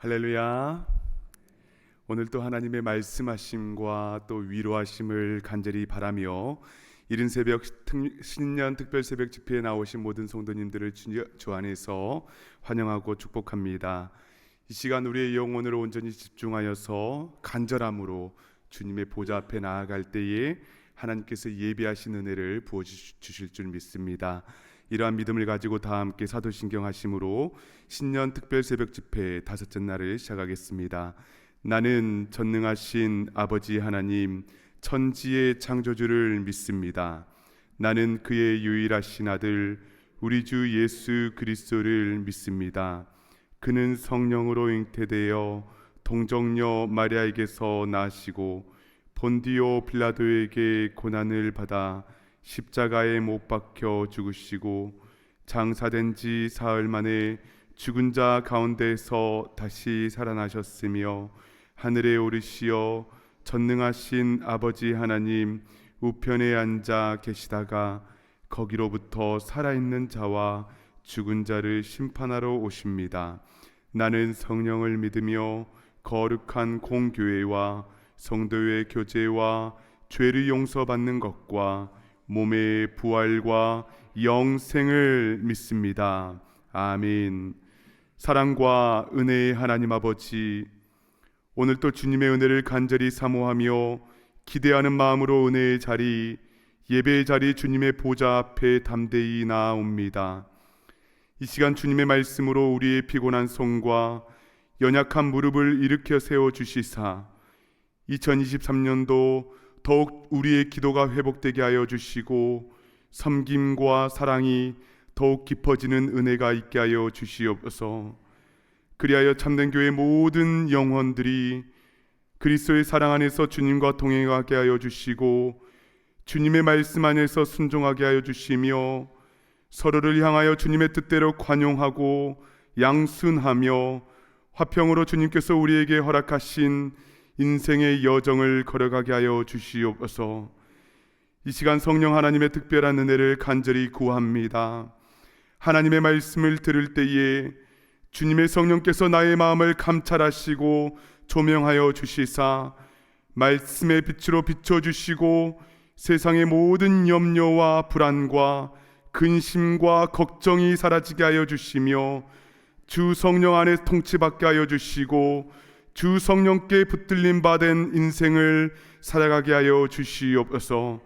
할렐루야. 오늘 또 하나님의 말씀하심과 또 위로하심을 간절히 바라며 이른 새벽 신년 특별 새벽 집회에 나오신 모든 성도님들을 주 안에서 환영하고 축복합니다. 이 시간 우리의 영혼을 온전히 집중하여서 간절함으로 주님의 보좌 앞에 나아갈 때에 하나님께서 예비하신 은혜를 부어주실 줄 믿습니다. 이러한 믿음을 가지고 다 함께 사도신경 하심으로 신년 특별 새벽 집회 다섯째 날을 시작하겠습니다. 나는 전능하신 아버지 하나님 천지의 창조주를 믿습니다. 나는 그의 유일하신 아들 우리 주 예수 그리스도를 믿습니다. 그는 성령으로 잉태되어 동정녀 마리아에게서 나시고 본디오 빌라도에게 고난을 받아 십자가에 못 박혀 죽으시고 장사된 지 사흘 만에 죽은 자 가운데서 다시 살아나셨으며 하늘에 오르시어 전능하신 아버지 하나님 우편에 앉아 계시다가 거기로부터 살아있는 자와 죽은 자를 심판하러 오십니다. 나는 성령을 믿으며 거룩한 공교회와 성도의 교제와 죄를 용서받는 것과 몸의 부활과 영생을 믿습니다. 아멘. 사랑과 은혜의 하나님 아버지, 오늘 또 주님의 은혜를 간절히 사모하며 기대하는 마음으로 은혜의 자리, 예배의 자리 주님의 보좌 앞에 담대히 나아옵니다. 이 시간 주님의 말씀으로 우리의 피곤한 손과 연약한 무릎을 일으켜 세워주시사 2023년도 더욱 우리의 기도가 회복되게 하여 주시고 섬김과 사랑이 더욱 깊어지는 은혜가 있게 하여 주시옵소서. 그리하여 참된 교회 모든 영혼들이 그리스도의 사랑 안에서 주님과 동행하게 하여 주시고 주님의 말씀 안에서 순종하게 하여 주시며 서로를 향하여 주님의 뜻대로 관용하고 양순하며 화평으로 주님께서 우리에게 허락하신 인생의 여정을 걸어가게 하여 주시옵소서. 이 시간 성령 하나님의 특별한 은혜를 간절히 구합니다. 하나님의 말씀을 들을 때에 주님의 성령께서 나의 마음을 감찰하시고 조명하여 주시사 말씀의 빛으로 비춰주시고 세상의 모든 염려와 불안과 근심과 걱정이 사라지게 하여 주시며 주 성령 안에 통치받게 하여 주시고 주 성령께 붙들림 받은 인생을 살아가게 하여 주시옵소서.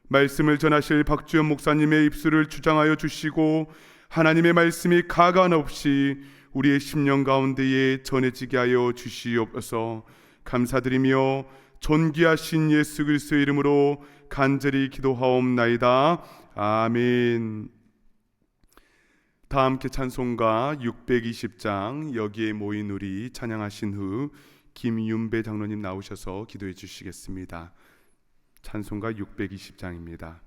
말씀을 전하실 박주연 목사님의 입술을 주장하여 주시고 하나님의 말씀이 가관 없이 우리의 심령 가운데에 전해지게 하여 주시옵소서. 감사드리며 존귀하신 예수 그리스도의 이름으로 간절히 기도하옵나이다. 아멘. 다 함께 찬송가 620장 여기에 모인 우리 찬양하신 후 김윤배 장로님 나오셔서 기도해 주시겠습니다. 찬송가 620장입니다.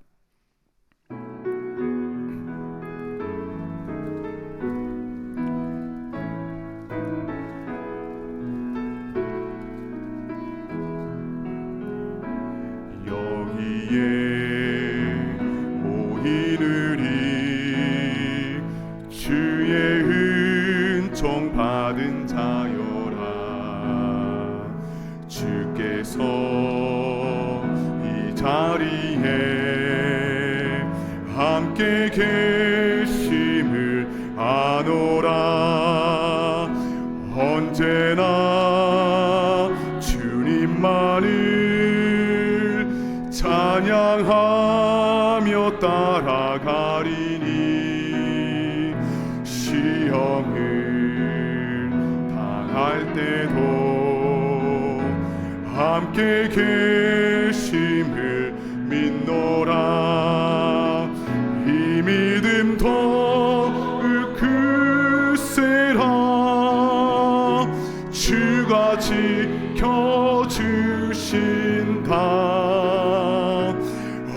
여기에 모이는 주의 은총 받은 자여라. 주께서 이 자리에 함께 계심을 아노라. 언제나 주님만을 찬양하며 따라가리니 시험을 당할 때도 함께 계심을 믿노라. 이 믿음 더욱 크세라. 주가 지켜주신다.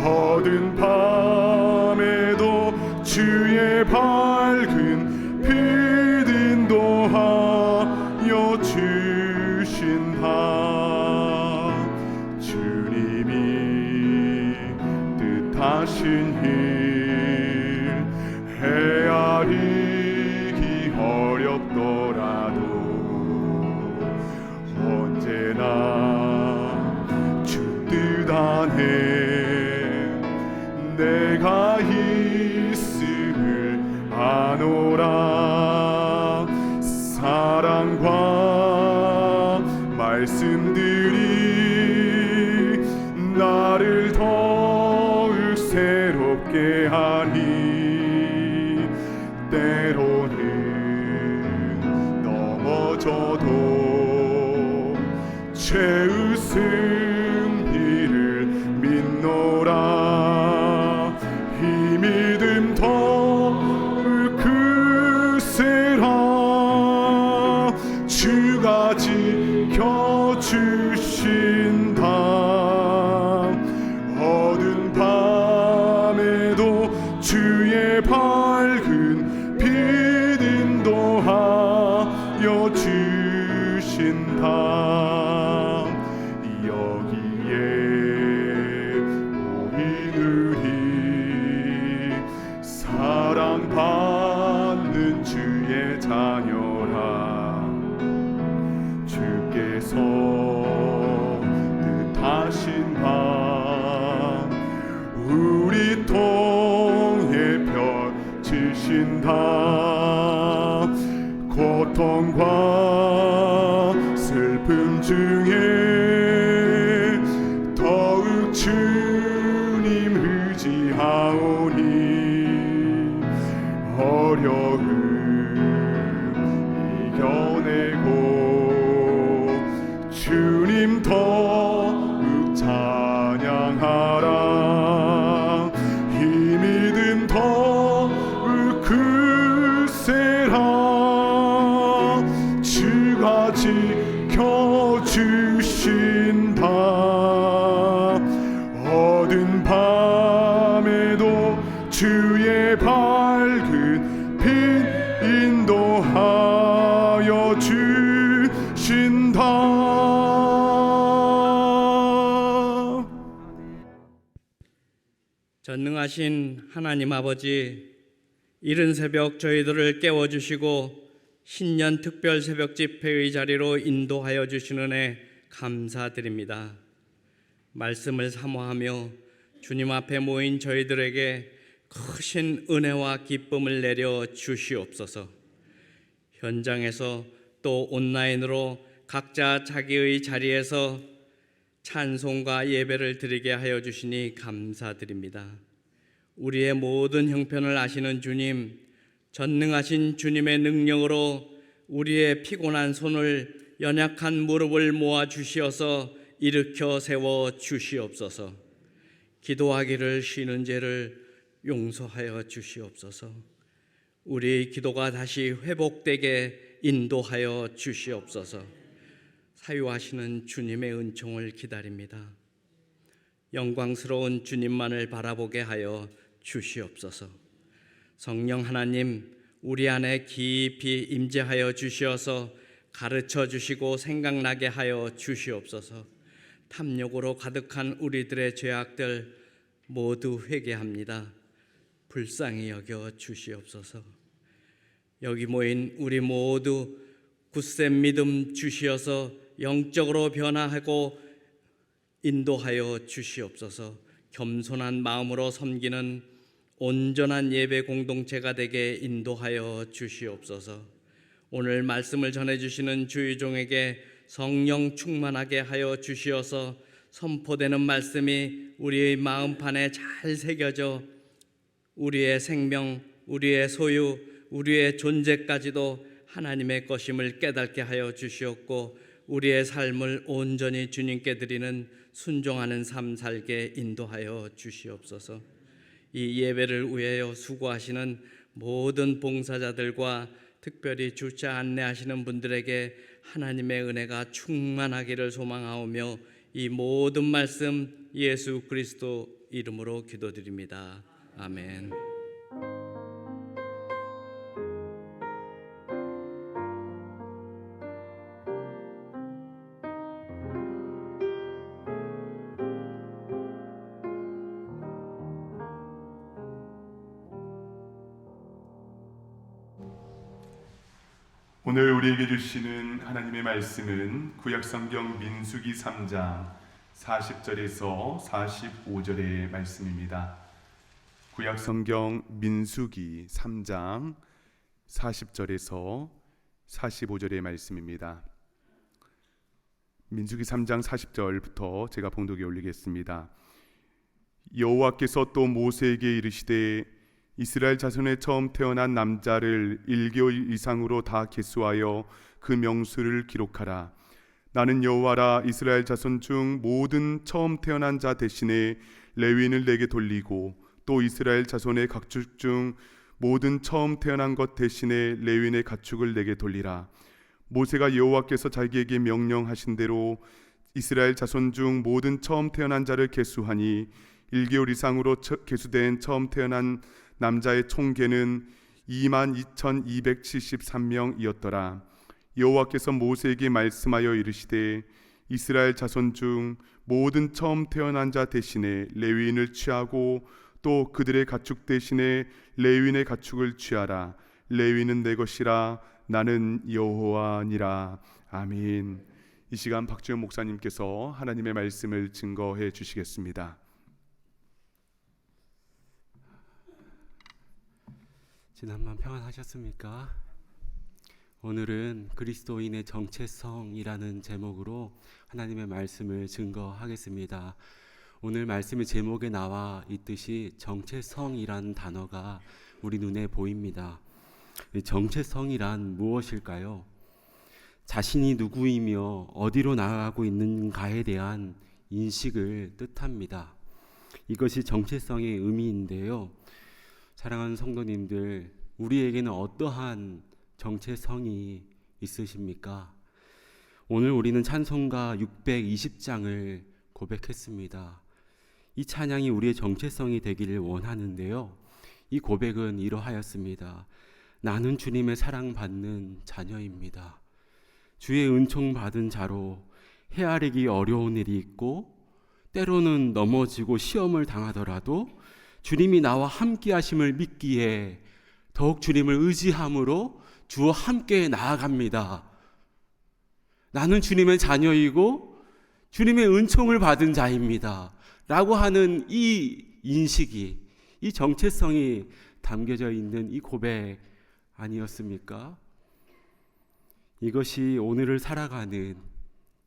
어두운 밤에도 주의 밝은 빛 인도하여 주신다. 주님이 뜻하신 일 헤아리기 어렵더라도 넘쳐도 죄의 승리를 믿노라. 이 믿음 더욱 크세라. 주가 지켜주신다. 어두운 밤에도 주의 밝은 빛 인도하여 주신다. 여기에 모인 우리 사랑받는 주의 자녀라. 주께서 뜻하신 바 우리 통해 펼치신다. 고통과 슬픔 중에 더욱 주님 의지하오니 어려움 이겨내고 주님 더욱 찬양하라. 이 믿음 더욱 크세라. 주가 지켜주신다. 어두운 밤에도 주의 밝은 빛 인도하여 주신다. 전능하신 하나님 아버지, 이른 새벽 저희들을 깨워주시고 신년 특별 새벽 집회의 자리로 인도하여 주신 은혜 감사드립니다. 말씀을 사모하며 주님 앞에 모인 저희들에게 크신 은혜와 기쁨을 내려 주시옵소서. 현장에서 또 온라인으로 각자 자기의 자리에서 찬송과 예배를 드리게 하여 주시니 감사드립니다. 우리의 모든 형편을 아시는 주님, 전능하신 주님의 능력으로 우리의 피곤한 손을, 연약한 무릎을 모아 주시어서 일으켜 세워 주시옵소서. 기도하기를 쉬는 죄를 용서하여 주시옵소서. 우리의 기도가 다시 회복되게 인도하여 주시옵소서. 사유하시는 주님의 은총을 기다립니다. 영광스러운 주님만을 바라보게 하여 주시옵소서. 성령 하나님, 우리 안에 깊이 임재하여 주시어서 가르쳐 주시고 생각나게 하여 주시옵소서. 탐욕으로 가득한 우리들의 죄악들 모두 회개합니다. 불쌍히 여겨 주시옵소서. 여기 모인 우리 모두 굳센 믿음 주시어서 영적으로 변화하고 인도하여 주시옵소서. 겸손한 마음으로 섬기는 온전한 예배 공동체가 되게 인도하여 주시옵소서. 오늘 말씀을 전해주시는 주의종에게 성령 충만하게 하여 주시어서 선포되는 말씀이 우리의 마음판에 잘 새겨져 우리의 생명, 우리의 소유, 우리의 존재까지도 하나님의 것임을 깨닫게 하여 주시옵고 우리의 삶을 온전히 주님께 드리는 순종하는 삶 살게 인도하여 주시옵소서. 이 예배를 위하여 수고하시는 모든 봉사자들과 특별히 주차 안내하시는 분들에게 하나님의 은혜가 충만하기를 소망하오며 이 모든 말씀 예수 그리스도 이름으로 기도드립니다. 아멘. 오늘 우리에게 주시는 하나님의 말씀은 구약성경 민수기 3장 40절에서 45절의 말씀입니다. 구약성경 민수기 3장 40절에서 45절의 말씀입니다. 민수기 3장 40절부터 제가 봉독에 올리겠습니다. 여호와께서 또 모세에게 이르시되 이스라엘 자손에 처음 태어난 남자를 1개월 이상으로 다 계수하여 그 명수를 기록하라. 나는 여호와라. 이스라엘 자손 중 모든 처음 태어난 자 대신에 레위인을 내게 돌리고 또 이스라엘 자손의 가축 중 모든 처음 태어난 것 대신에 레위인의 가축을 내게 돌리라. 모세가 여호와께서 자기에게 명령하신 대로 이스라엘 자손 중 모든 처음 태어난 자를 계수하니 1개월 이상으로 계수된 처음 태어난 남자의 총계는 22,273명이었더라. 여호와께서 모세에게 말씀하여 이르시되 이스라엘 자손 중 모든 처음 태어난 자 대신에 레위인을 취하고 또 그들의 가축 대신에 레위인의 가축을 취하라. 레위인은 내 것이라. 나는 여호와니라. 아멘. 이 시간 박주영 목사님께서 하나님의 말씀을 증거해 주시겠습니다. 지난밤 평안하셨습니까? 오늘은 그리스도인의 정체성이라는 제목으로 하나님의 말씀을 증거하겠습니다. 오늘 말씀의 제목에 나와 있듯이 정체성이라는 단어가 우리 눈에 보입니다. 정체성이란 무엇일까요? 자신이 누구이며 어디로 나아가고 있는가에 대한 인식을 뜻합니다. 이것이 정체성의 의미인데요. 사랑하는 성도님들, 우리에게는 어떠한 정체성이 있으십니까? 오늘 우리는 찬송가 620장을 고백했습니다. 이 찬양이 우리의 정체성이 되기를 원하는데요. 이 고백은 이러하였습니다. 나는 주님의 사랑받는 자녀입니다. 주의 은총 받은 자로 헤아리기 어려운 일이 있고 때로는 넘어지고 시험을 당하더라도 주님이 나와 함께 하심을 믿기에 더욱 주님을 의지함으로 주와 함께 나아갑니다. 나는 주님의 자녀이고 주님의 은총을 받은 자입니다. 라고 하는 이 인식이, 이 정체성이 담겨져 있는 이 고백 아니었습니까? 이것이 오늘을 살아가는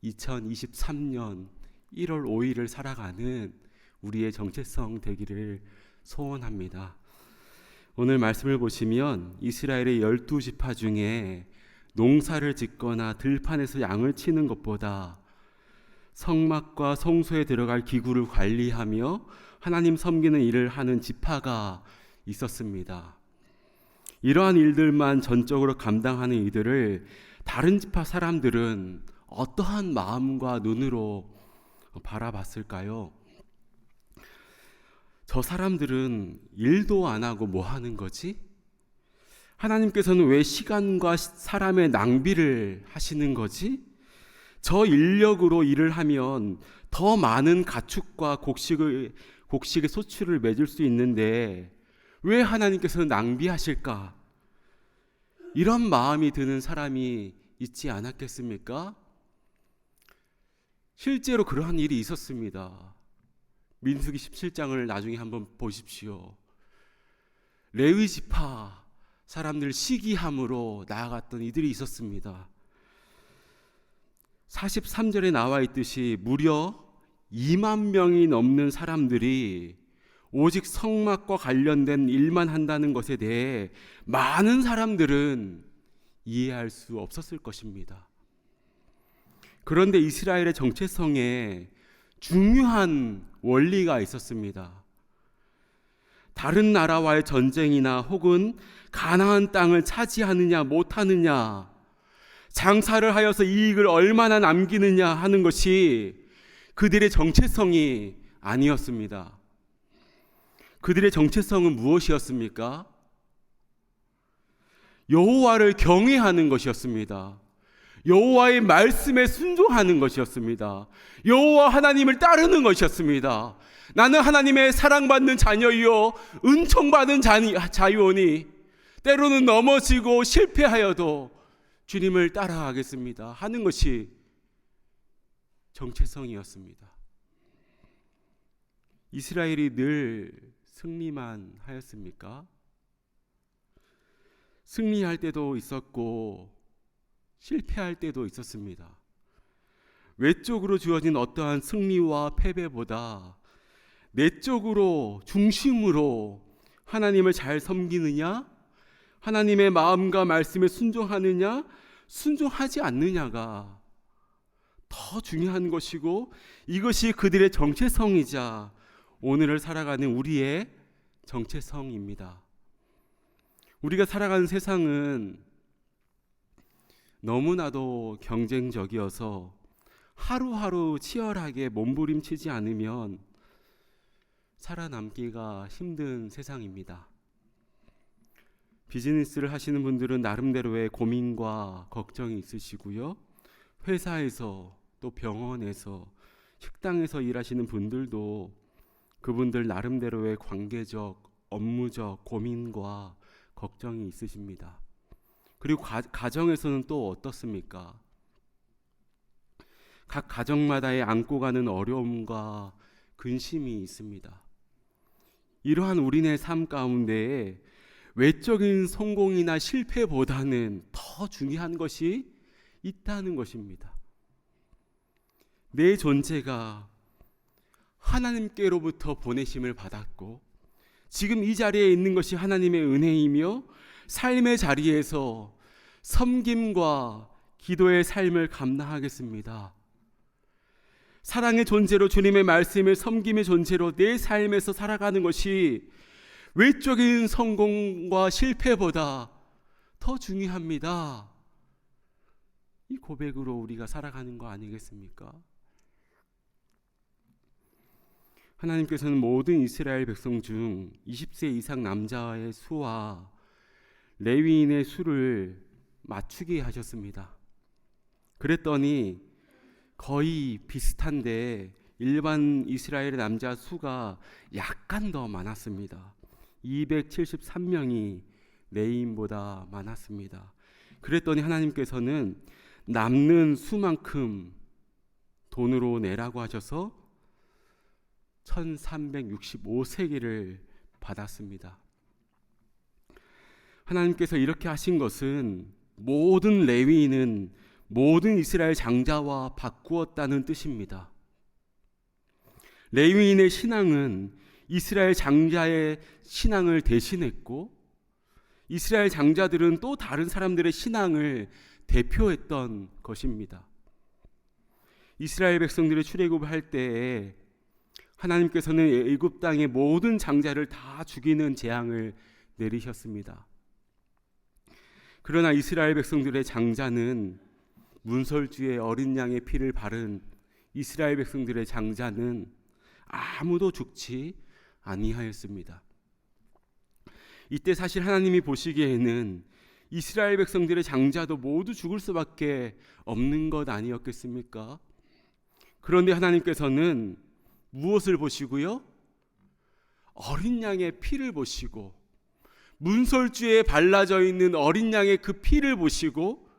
2023년 1월 5일을 살아가는 우리의 정체성 되기를 소원합니다. 오늘 말씀을 보시면 이스라엘의 12지파 중에 농사를 짓거나 들판에서 양을 치는 것보다 성막과 성소에 들어갈 기구를 관리하며 하나님 섬기는 일을 하는 지파가 있었습니다. 이러한 일들만 전적으로 감당하는 이들을 다른 지파 사람들은 어떠한 마음과 눈으로 바라봤을까요? 저 사람들은 일도 안 하고 뭐 하는 거지? 하나님께서는 왜 시간과 사람의 낭비를 하시는 거지? 저 인력으로 일을 하면 더 많은 가축과 곡식의 소출을 맺을 수 있는데 왜 하나님께서는 낭비하실까? 이런 마음이 드는 사람이 있지 않았겠습니까? 실제로 그러한 일이 있었습니다. 민수기 17장을 나중에 한번 보십시오. 레위 지파 사람들 시기함으로 나아갔던 이들이 있었습니다. 43절에 나와 있듯이 무려 2만 명이 넘는 사람들이 오직 성막과 관련된 일만 한다는 것에 대해 많은 사람들은 이해할 수 없었을 것입니다. 그런데 이스라엘의 정체성에 중요한 원리가 있었습니다. 다른 나라와의 전쟁이나 혹은 가나안 땅을 차지하느냐 못하느냐, 장사를 하여서 이익을 얼마나 남기느냐 하는 것이 그들의 정체성이 아니었습니다. 그들의 정체성은 무엇이었습니까? 여호와를 경외하는 것이었습니다. 여호와의 말씀에 순종하는 것이었습니다. 여호와 하나님을 따르는 것이었습니다. 나는 하나님의 사랑받는 자녀이요 은총받은 자유오니 때로는 넘어지고 실패하여도 주님을 따라가겠습니다 하는 것이 정체성이었습니다. 이스라엘이 늘 승리만 하였습니까? 승리할 때도 있었고 실패할 때도 있었습니다. 외적으로 주어진 어떠한 승리와 패배보다 내적으로 중심으로 하나님을 잘 섬기느냐, 하나님의 마음과 말씀에 순종하느냐, 순종하지 않느냐가 더 중요한 것이고, 이것이 그들의 정체성이자 오늘을 살아가는 우리의 정체성입니다. 우리가 살아가는 세상은 너무나도 경쟁적이어서 하루하루 치열하게 몸부림치지 않으면 살아남기가 힘든 세상입니다. 비즈니스를 하시는 분들은 나름대로의 고민과 걱정이 있으시고요. 회사에서 또 병원에서 식당에서 일하시는 분들도 그분들 나름대로의 관계적, 업무적 고민과 걱정이 있으십니다. 그리고 가정에서는 또 어떻습니까? 각 가정마다의 안고 가는 어려움과 근심이 있습니다. 이러한 우리네 삶 가운데에 외적인 성공이나 실패보다는 더 중요한 것이 있다는 것입니다. 내 존재가 하나님께로부터 보내심을 받았고 지금 이 자리에 있는 것이 하나님의 은혜이며 삶의 자리에서 섬김과 기도의 삶을 감당하겠습니다. 사랑의 존재로 주님의 말씀을 섬김의 존재로 내 삶에서 살아가는 것이 외적인 성공과 실패보다 더 중요합니다. 이 고백으로 우리가 살아가는 거 아니겠습니까? 하나님께서는 모든 이스라엘 백성 중 20세 이상 남자의 수와 레위인의 수를 맞추게 하셨습니다. 그랬더니 거의 비슷한데 일반 이스라엘의 남자 수가 약간 더 많았습니다. 273명이 레위인보다 많았습니다. 그랬더니 하나님께서는 남는 수만큼 돈으로 내라고 하셔서 1365세겔을 받았습니다. 하나님께서 이렇게 하신 것은 모든 레위인은 모든 이스라엘 장자와 바꾸었다는 뜻입니다. 레위인의 신앙은 이스라엘 장자의 신앙을 대신했고 이스라엘 장자들은 또 다른 사람들의 신앙을 대표했던 것입니다. 이스라엘 백성들이 출애굽을 할 때에 하나님께서는 애굽 땅의 모든 장자를 다 죽이는 재앙을 내리셨습니다. 그러나 이스라엘 백성들의 장자는 문설주에 어린 양의 피를 바른 이스라엘 백성들의 장자는 아무도 죽지 아니하였습니다. 이때 사실 하나님이 보시기에는 이스라엘 백성들의 장자도 모두 죽을 수밖에 없는 것 아니었겠습니까? 그런데 하나님께서는 무엇을 보시고요? 어린 양의 피를 보시고 문설주에 발라져 있는 어린 양의 그 피를 보시고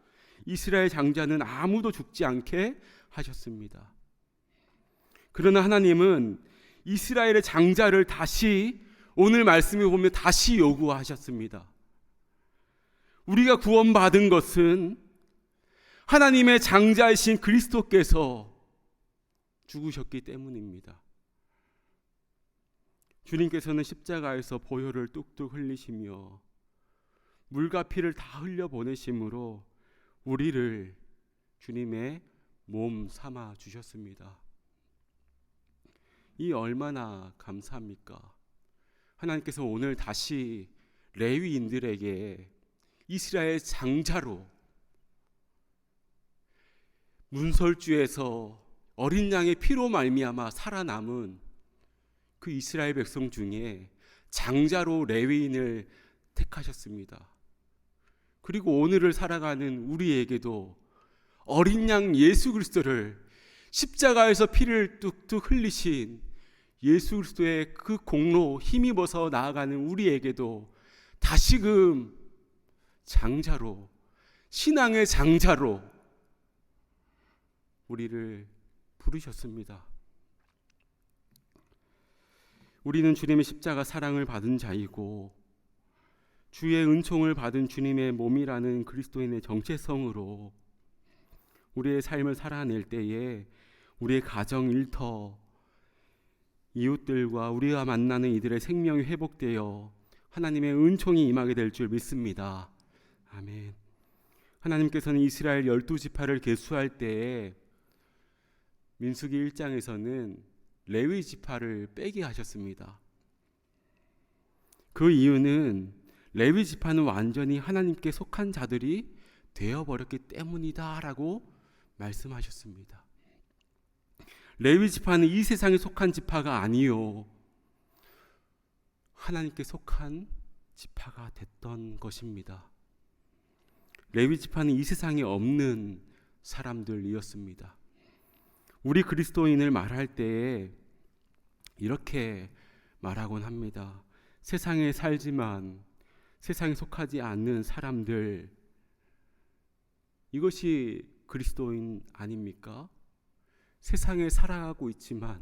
이스라엘 장자는 아무도 죽지 않게 하셨습니다. 그러나 하나님은 이스라엘의 장자를 다시 오늘 말씀에 보면 다시 요구하셨습니다. 우리가 구원받은 것은 하나님의 장자이신 그리스도께서 죽으셨기 때문입니다. 주님께서는 십자가에서 보혈을 뚝뚝 흘리시며 물과 피를 다 흘려 보내심으로 우리를 주님의 몸 삼아 주셨습니다. 이 얼마나 감사합니까? 하나님께서 오늘 다시 레위인들에게 이스라엘 장자로 문설주에서 어린 양의 피로 말미암아 살아남은 그 이스라엘 백성 중에 장자로 레위인을 택하셨습니다. 그리고 오늘을 살아가는 우리에게도 어린 양 예수 그리스도를 십자가에서 피를 뚝뚝 흘리신 예수 그리스도의 그 공로 힘입어서 나아가는 우리에게도 다시금 장자로, 신앙의 장자로 우리를 부르셨습니다. 우리는 주님의 십자가 사랑을 받은 자이고 주의 은총을 받은 주님의 몸이라는 그리스도인의 정체성으로 우리의 삶을 살아낼 때에 우리의 가정 일터, 이웃들과 우리가 만나는 이들의 생명이 회복되어 하나님의 은총이 임하게 될 줄 믿습니다. 아멘. 하나님께서는 이스라엘 12지파를 계수할 때에 민수기 1장에서는 레위 지파를 빼게 하셨습니다. 그 이유는 레위 지파는 완전히 하나님께 속한 자들이 되어버렸기 때문이다라고 말씀하셨습니다. 레위 지파는 이 세상에 속한 지파가 아니요, 하나님께 속한 지파가 됐던 것입니다. 레위 지파는 이 세상에 없는 사람들이었습니다. 우리 그리스도인을 말할 때에 이렇게 말하곤 합니다. 세상에 살지만 세상에 속하지 않는 사람들, 이것이 그리스도인 아닙니까? 세상에 살아가고 있지만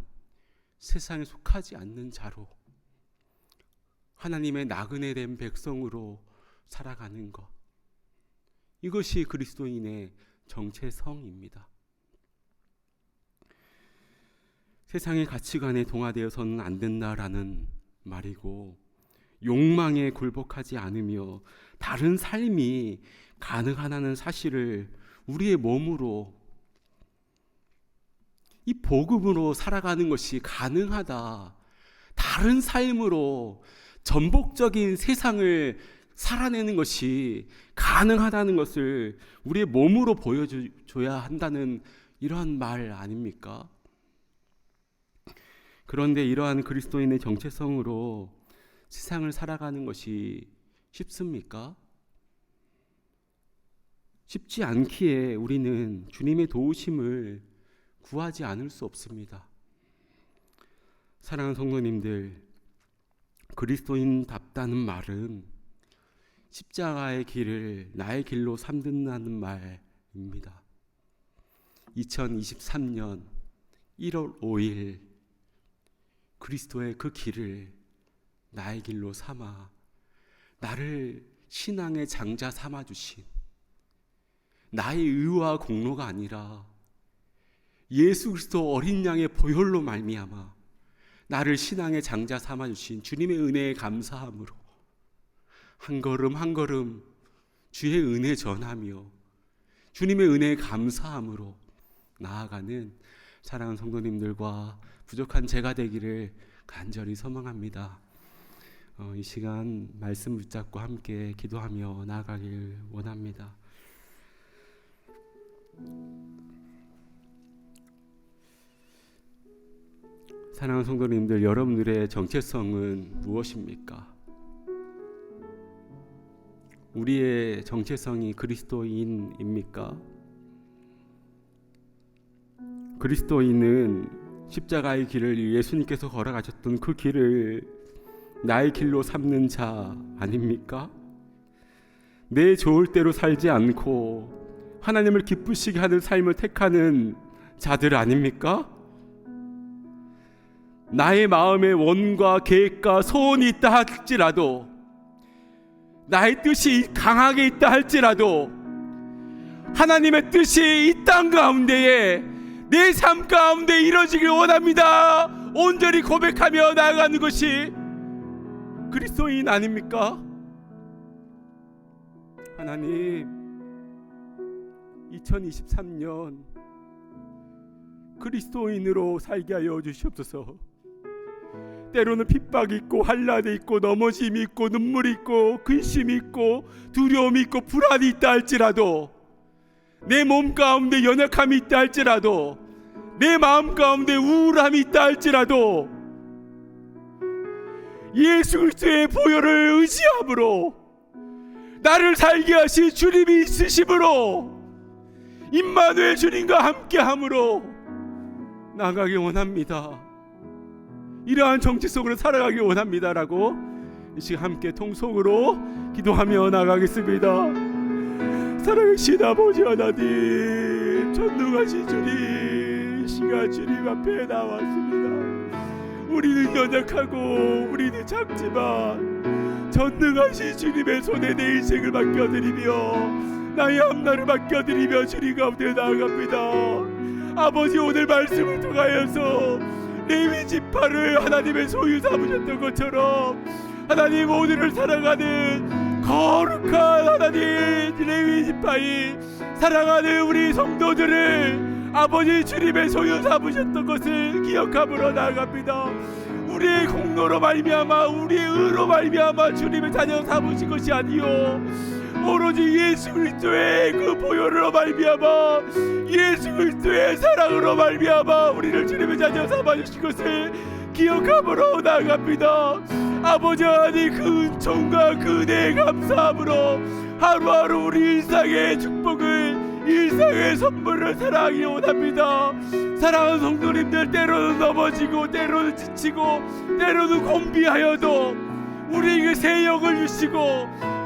세상에 속하지 않는 자로, 하나님의 나그네 된 백성으로 살아가는 것, 이것이 그리스도인의 정체성입니다. 세상의 가치관에 동화되어서는 안 된다라는 말이고, 욕망에 굴복하지 않으며 다른 삶이 가능하다는 사실을 우리의 몸으로, 이 복음으로 살아가는 것이 가능하다, 다른 삶으로 전복적인 세상을 살아내는 것이 가능하다는 것을 우리의 몸으로 보여줘야 한다는 이러한 말 아닙니까? 그런데 이러한 그리스도인의 정체성으로 세상을 살아가는 것이 쉽습니까? 쉽지 않기에 우리는 주님의 도우심을 구하지 않을 수 없습니다. 사랑하는 성도님들, 그리스도인답다는 말은 십자가의 길을 나의 길로 삼는다는 말입니다. 2023년 1월 5일 그리스도의 그 길을 나의 길로 삼아 나를 신앙의 장자 삼아 주신, 나의 의와 공로가 아니라 예수 그리스도 어린 양의 보혈로 말미암아 나를 신앙의 장자 삼아 주신 주님의 은혜에 감사함으로 한 걸음 한 걸음 주의 은혜 전하며 주님의 은혜에 감사함으로 나아가는 사랑하는 성도님들과 부족한 제가 되기를 간절히 소망합니다. 이 시간 말씀 붙잡고 함께 기도하며 나아가길 원합니다. 사랑하는 성도님들, 여러분들의 정체성은 무엇입니까? 우리의 정체성이 그리스도인입니까? 그리스도인은 십자가의 길을 예수님께서 걸어가셨던 그 길을 나의 길로 삼는 자 아닙니까? 내 좋을 대로 살지 않고 하나님을 기쁘시게 하는 삶을 택하는 자들 아닙니까? 나의 마음에 원과 계획과 소원이 있다 할지라도, 나의 뜻이 강하게 있다 할지라도 하나님의 뜻이 이 땅 가운데에 내 삶 가운데 이루어지길 원합니다. 온전히 고백하며 나아가는 것이 그리스도인 아닙니까? 하나님, 2023년 그리스도인으로 살게 하여 주시옵소서. 때로는 핍박이 있고 환난이 있고 넘어짐이 있고 눈물이 있고 근심이 있고 두려움이 있고 불안이 있다 할지라도, 내 몸 가운데 연약함이 있다 할지라도, 내 마음 가운데 우울함이 있다 할지라도 예수 그리스도의 보혈을 의지함으로, 나를 살게 하신 주님이 있으심으로, 임마누엘 주님과 함께함으로 나아가기 원합니다. 이러한 정체성으로 살아가기 원합니다라고 이 시간 함께 통속으로 기도하며 나가겠습니다. 사랑하신 아버지 하나님, 전능하신 주님, 이 시간 주님 앞에 나왔습니다. 우리는 연약하고 우리는 작지만 전능하신 주님의 손에 내 인생을 맡겨드리며 나의 앞날을 맡겨드리며 주님 가운데 나아갑니다. 아버지, 오늘 말씀을 통하여서 레위 지파를 하나님의 소유 삼으셨던 것처럼 하나님, 오늘을 살아가는 거룩한 하나님 레위 지파의 사랑하는 우리 성도들을 아버지 주님의 소유 삼으셨던 것을 기억함으로 나아갑니다. 우리의 공로로 말미암아 우리의 의로 말미암아 주님의 자녀 삼으신 것이 아니요 오로지 예수 그리스도의 그 보혈로 말미암아 예수 그리스도의 사랑으로 말미암아 우리를 주님의 자녀 삼아주신 것을 기억함으로 나아갑니다. 아버지 하나님, 그 은총과 그 은혜에 감사함으로 하루하루 우리 일상의 축복을, 일상의 선물을 사랑하기 원합니다. 사랑하는 성도님들, 때로는 넘어지고 때로는 지치고 때로는 곤비하여도 우리에게 새 영을 주시고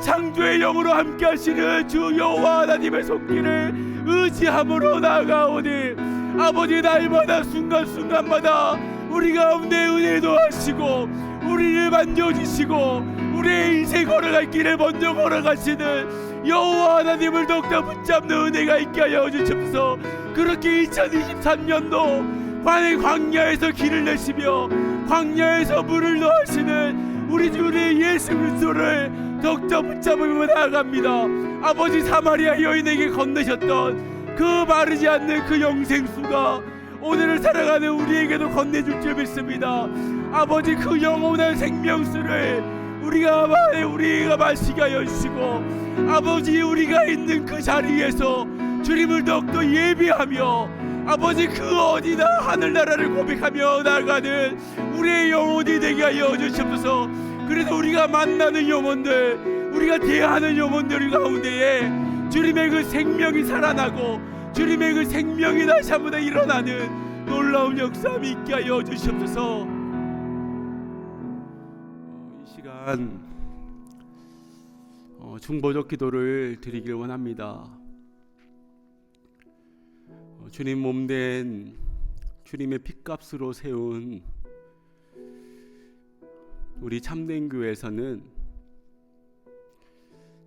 창조의 영으로 함께 하시는 주 여호와 하나님의 손길을 의지함으로 나아가오니 아버지, 날마다 순간순간마다 우리 가운데 은혜도 하시고 우리를 만져주시고 우리의 인생 걸어갈 길을 먼저 걸어가시는 여호와 하나님을 더욱더 붙잡는 은혜가 있게 하여 주옵소서. 그렇게 2023년도 광야에서 길을 내시며 광야에서 물을 넣으시는 우리 주 우리 예수 그리스도를 더욱더 붙잡으며 나아갑니다. 아버지, 사마리아 여인에게 건네셨던 그 마르지 않는 그 영생수가 오늘을 살아가는 우리에게도 건네줄 줄 믿습니다. 아버지, 그 영원한 생명수를 우리가 마시게 하여 주시고 아버지, 우리가 있는 그 자리에서 주님을 더욱더 예비하며 아버지, 그 어디나 하늘나라를 고백하며 나아가는 우리의 영혼이 되게 하여 주시옵소서. 그래서 우리가 만나는 영혼들, 우리가 대하는 영혼들 가운데에 주님의 그 생명이 살아나고 주님의 그 생명이 다시 한번 일어나는 놀라운 역사함이 있게 하여 주시옵소서. 이 시간 중보적 기도를 드리길 원합니다. 주님 몸된 주님의 핏값으로 세운 우리 참된 교회에서는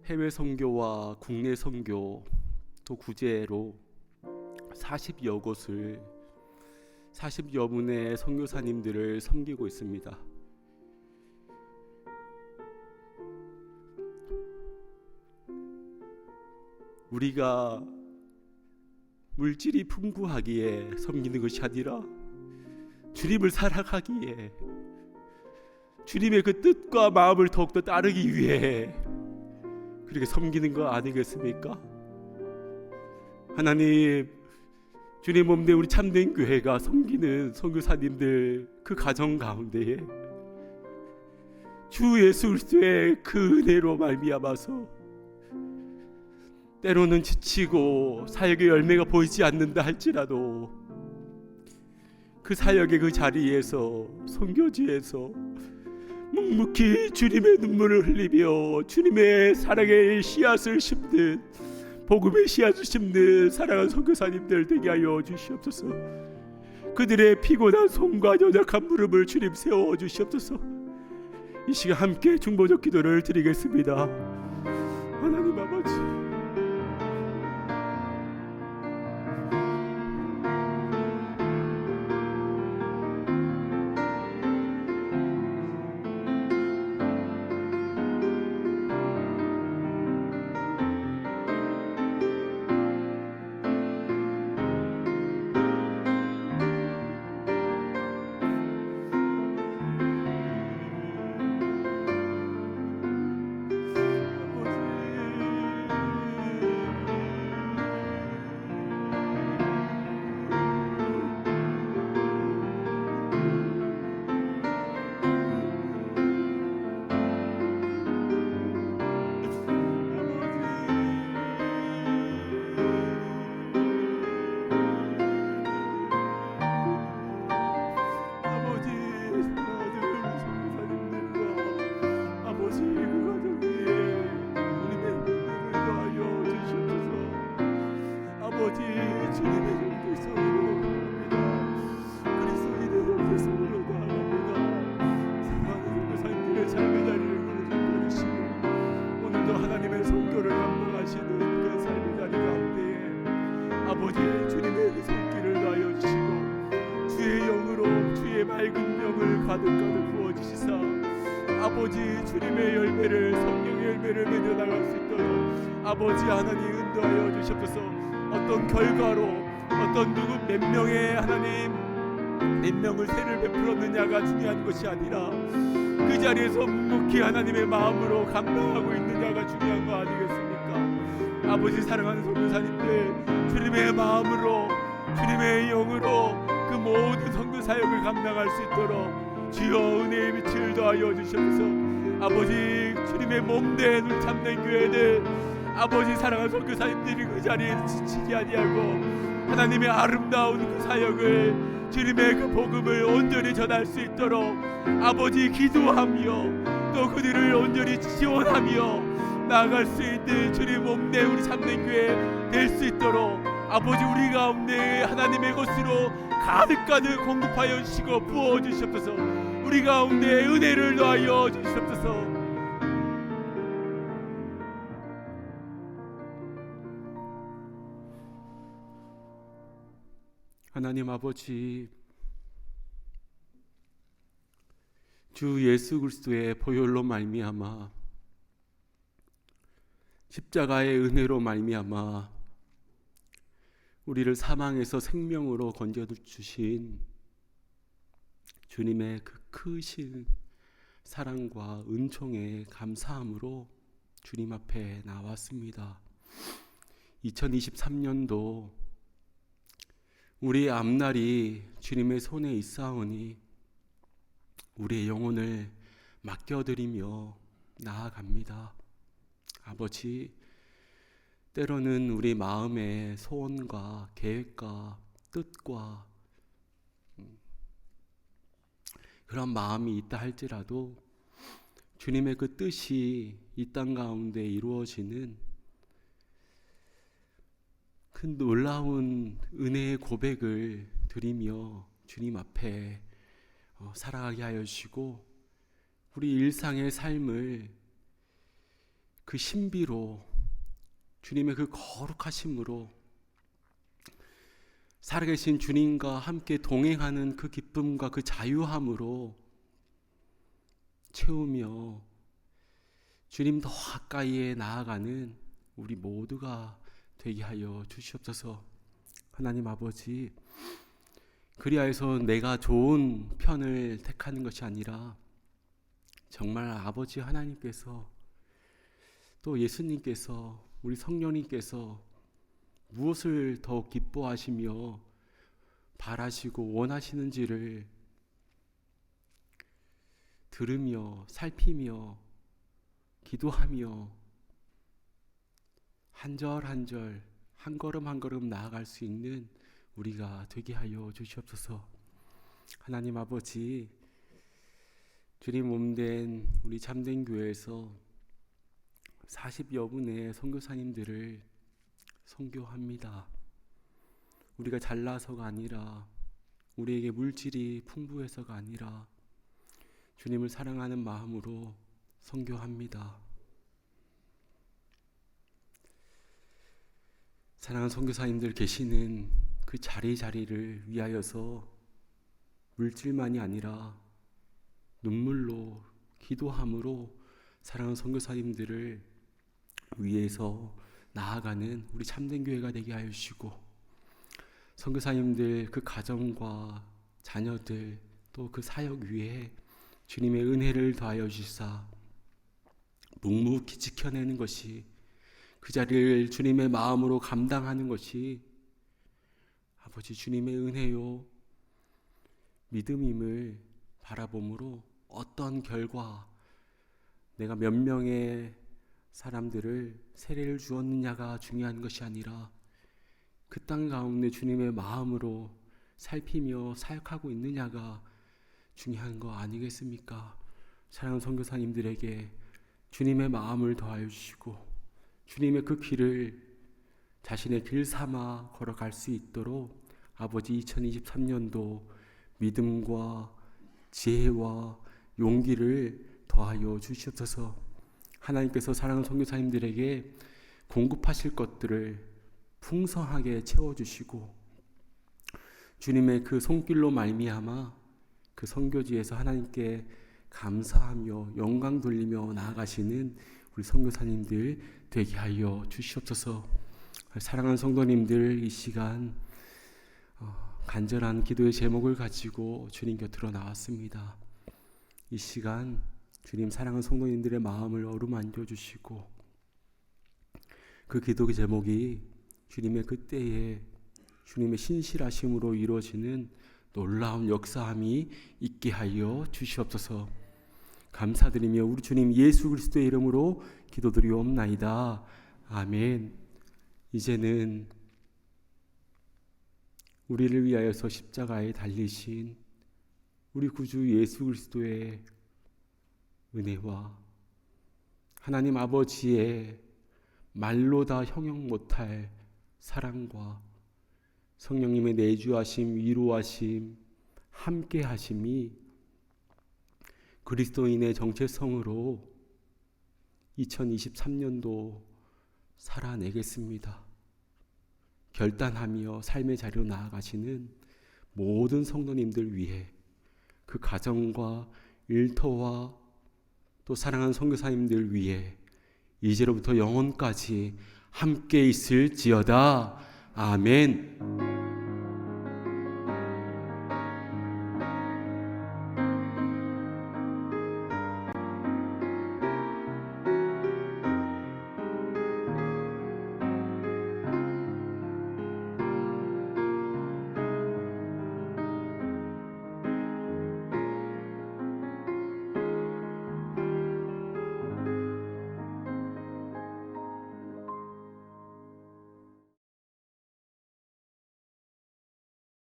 해외 선교와 국내 선교 또 구제로 40여 곳을 40여 분의 선교사님들을 섬기고 있습니다. 우리가 물질이 풍부하기에 섬기는 것이 아니라 주님을 살아가기에 주님의 그 뜻과 마음을 더욱더 따르기 위해 그렇게 섬기는 거 아니겠습니까? 하나님, 주님 몸된 우리 참된 교회가 섬기는 선교사님들 그 가정 가운데에 주 예수 그리스도의 그 은혜로 말미암아서 때로는 지치고 사역의 열매가 보이지 않는다 할지라도 그 사역의 그 자리에서 선교지에서 묵묵히 주님의 눈물을 흘리며 주님의 사랑의 씨앗을 심는 복음의 씨앗을 심는 사랑하는 선교사님들 되게 하여 주시옵소서. 그들의 피곤한 손과 연약한 무릎을 주님 세워 주시옵소서. 이 시간 함께 중보적 기도를 드리겠습니다. 하나님 아버지, 가득 부어주시사 아버지 주님의 열매를, 성령의 열매를 맺어 나갈 수 있도록 아버지 하나님 인도하여 주시옵소서. 어떤 결과로, 어떤 누구 몇 명의 하나님 몇 명을 세를 베풀었느냐가 중요한 것이 아니라 그 자리에서 묵묵히 하나님의 마음으로 감당하고 있느냐가 중요한 거 아니겠습니까? 아버지 사랑하는 선교사님들, 주님의 마음으로, 주님의 영으로 그 모든 선교 사역을 감당할 수 있도록 주여 은혜의 빛을 더하여 주시옵소서. 아버지 주님의 몸된 우리 참된 교회들, 아버지 사랑하는 선교사님들이 그 자리에서 지치지 아니하고 하나님의 아름다운 그 사역을, 주님의 그 복음을 온전히 전할 수 있도록 아버지 기도하며 또 그들을 온전히 지원하며 나아갈 수 있는 주님 몸된 우리 참된 교회 될 수 있도록 아버지 우리 가운데 하나님의 것으로 가득가득 공급하여 주시고 부어 주시옵소서. 우리 가운데 은혜를 더하여 주시옵소서. 하나님 아버지, 주 예수 그리스도의 보혈로 말미암아, 십자가의 은혜로 말미암아 우리를 사망에서 생명으로 건져 주신 주님의 그 크신 사랑과 은총에 감사함으로 주님 앞에 나왔습니다. 2023년도 우리의 앞날이 주님의 손에 있사오니 우리의 영혼을 맡겨드리며 나아갑니다. 아버지, 때로는 우리 마음의 소원과 계획과 뜻과 그런 마음이 있다 할지라도 주님의 그 뜻이 이 땅 가운데 이루어지는 그 놀라운 은혜의 고백을 드리며 주님 앞에 살아가게 하여 주시고, 우리 일상의 삶을 그 신비로, 주님의 그 거룩하심으로, 살아계신 주님과 함께 동행하는 그 기쁨과 그 자유함으로 채우며 주님 더 가까이에 나아가는 우리 모두가 되게 하여 주시옵소서. 하나님 아버지, 그리하여서 내가 좋은 편을 택하는 것이 아니라 정말 아버지 하나님께서 또 예수님께서 우리 성령님께서 무엇을 더 기뻐하시며 바라시고 원하시는지를 들으며 살피며 기도하며 한 절 한 절, 한 걸음 한 걸음 나아갈 수 있는 우리가 되게 하여 주시옵소서. 하나님 아버지, 주님 몸된 우리 참된 교회에서 40여 분의 선교사님들을 선교합니다. 우리가 잘나서가 아니라, 우리에게 물질이 풍부해서가 아니라 주님을 사랑하는 마음으로 선교합니다. 사랑하는 선교사님들 계시는 그 자리를 위하여서 물질만이 아니라 눈물로, 기도함으로 사랑하는 선교사님들을 위해서 나아가는 우리 참된 교회가 되게 하여 주시고, 선교사님들 그 가정과 자녀들 또 그 사역 위에 주님의 은혜를 더하여 주시사 묵묵히 지켜내는 것이, 그 자리를 주님의 마음으로 감당하는 것이 아버지 주님의 은혜요 믿음임을 바라봄으로 어떤 결과, 내가 몇 명의 사람들을 세례를 주었느냐가 중요한 것이 아니라 그 땅 가운데 주님의 마음으로 살피며 사역하고 있느냐가 중요한 거 아니겠습니까? 사랑하는 선교사님들에게 주님의 마음을 더하여 주시고 주님의 그 길을 자신의 길 삼아 걸어갈 수 있도록 아버지 2023년도 믿음과 지혜와 용기를 더하여 주시옵소서. 하나님께서 사랑하는 선교사님들에게 공급하실 것들을 풍성하게 채워주시고 주님의 그 손길로 말미암아 그 선교지에서 하나님께 감사하며 영광 돌리며 나아가시는 우리 선교사님들 되게 하여 주시옵소서. 사랑하는 성도님들, 이 시간 간절한 기도의 제목을 가지고 주님 곁으로 나왔습니다. 이 시간 주님 사랑하는 성도님들의 마음을 어루만져 주시고, 그 기도의 제목이 주님의 그때에 주님의 신실하심으로 이루어지는 놀라운 역사함이 있게 하여 주시옵소서. 감사드리며 우리 주님 예수 그리스도의 이름으로 기도드리옵나이다. 아멘. 이제는 우리를 위하여서 십자가에 달리신 우리 구주 예수 그리스도의 은혜와 하나님 아버지의 말로 다 형용 못할 사랑과 성령님의 내주하심, 위로하심, 함께하심이 그리스도인의 정체성으로 2023년도 살아내겠습니다. 결단하며 삶의 자리로 나아가시는 모든 성도님들 위해, 그 가정과 일터와 또 사랑하는 선교사님들 위해 이제로부터 영원까지 함께 있을지어다. 아멘.